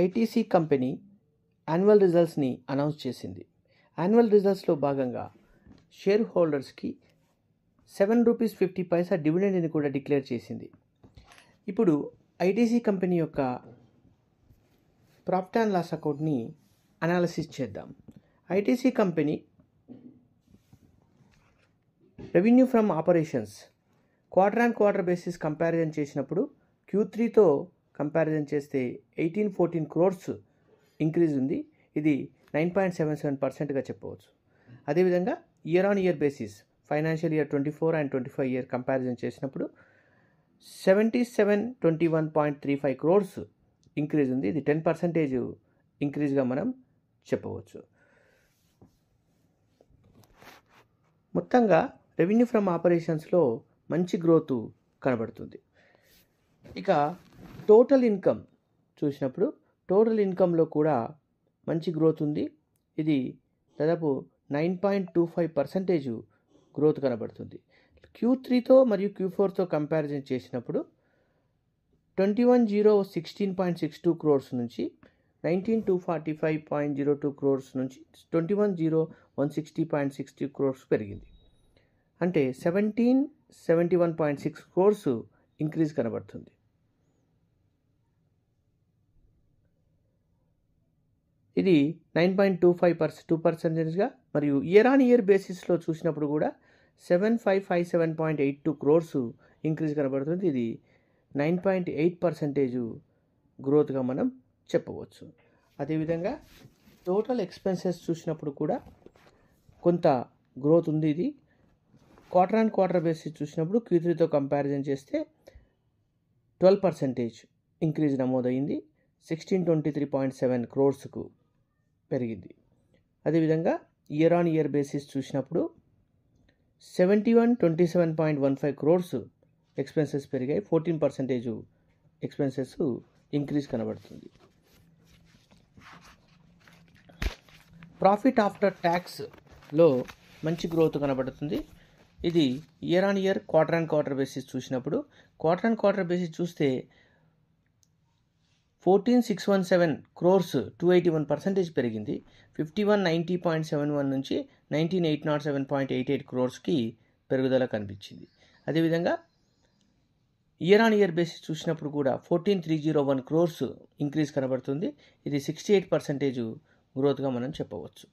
ITC company annual రిజల్ట్స్ని announce చేసింది. Annual రిజల్ట్స్లో భాగంగా share హోల్డర్స్కి ₹7.50 డివిడెండ్ని కూడా డిక్లేర్ చేసింది. ఇప్పుడు ఐటీసీ కంపెనీ యొక్క ప్రాఫిట్ అండ్ లాస్ అకౌంట్ని అనాలిసిస్ చేద్దాం. ITC company revenue from operations quarter basis comparison చేసినప్పుడు Q3తో కంపారిజన్ చేస్తే 1814 crores ఇంక్రీజ్ ఉంది. ఇది 9.77%గా చెప్పవచ్చు. అదేవిధంగా year on year basis financial year 24 and 25 year comparison చేసినప్పుడు 7721.35 crores ఇంక్రీజ్ ఉంది. ఇది 10% ఇంక్రీజ్గా మనం చెప్పవచ్చు. మొత్తంగా రెవెన్యూ ఫ్రమ్ ఆపరేషన్స్లో మంచి గ్రోత్ కనబడుతుంది. ఇక టోటల్ ఇన్కమ్ చూసినప్పుడు టోటల్ ఇన్కంలో కూడా మంచి గ్రోత్ ఉంది. ఇది దాదాపు 9.25% గ్రోత్ కనబడుతుంది. Q3తో మరియు Q4తో కంపారిజన్ చేసినప్పుడు 21,016.62 crores నుంచి 19,245.02 crores నుంచి 21,016.60 crores పెరిగింది. అంటే 1771.6 crores ఇంక్రీజ్ కనబడుతుంది. ఇది 9.25% మరియు ఇయర్ ఆన్ ఇయర్ బేసిస్లో చూసినప్పుడు కూడా 7557.82 crores ఇంక్రీజ్ కనబడుతుంది. ఇది 9.8% గ్రోత్గా మనం చెప్పవచ్చు. అదేవిధంగా టోటల్ ఎక్స్పెన్సెస్ చూసినప్పుడు కూడా కొంత గ్రోత్ ఉంది. ఇది క్వార్టర్ బేసిస్ చూసినప్పుడు Q3తో కంపారిజన్ చేస్తే 12% ఇంక్రీజ్ నమోదైంది. 1623.7 crores పెరిగింది. అదేవిధంగా ఇయర్ ఆన్ ఇయర్ బేసిస్ చూసినప్పుడు 7127.15 crores ఎక్స్పెన్సెస్ పెరిగాయి. 14% ఎక్స్పెన్సెస్ ఇంక్రీజ్ కనబడుతుంది. ప్రాఫిట్ ఆఫ్టర్ ట్యాక్స్లో మంచి గ్రోత్ కనబడుతుంది. ఇది year on year quarter basis చూసినప్పుడు క్వార్టర్ బేసిస్ చూస్తే 14,617 crores 281% పెరిగింది. 5190.71 నుంచి 19,807.88 crores పెరుగుదల కనిపించింది. అదేవిధంగా ఇయర్ ఆన్ ఇయర్ బేసిస్ చూసినప్పుడు కూడా 14,301 crores ఇంక్రీజ్ కనబడుతుంది. ఇది 68% గ్రోత్గా మనం చెప్పవచ్చు.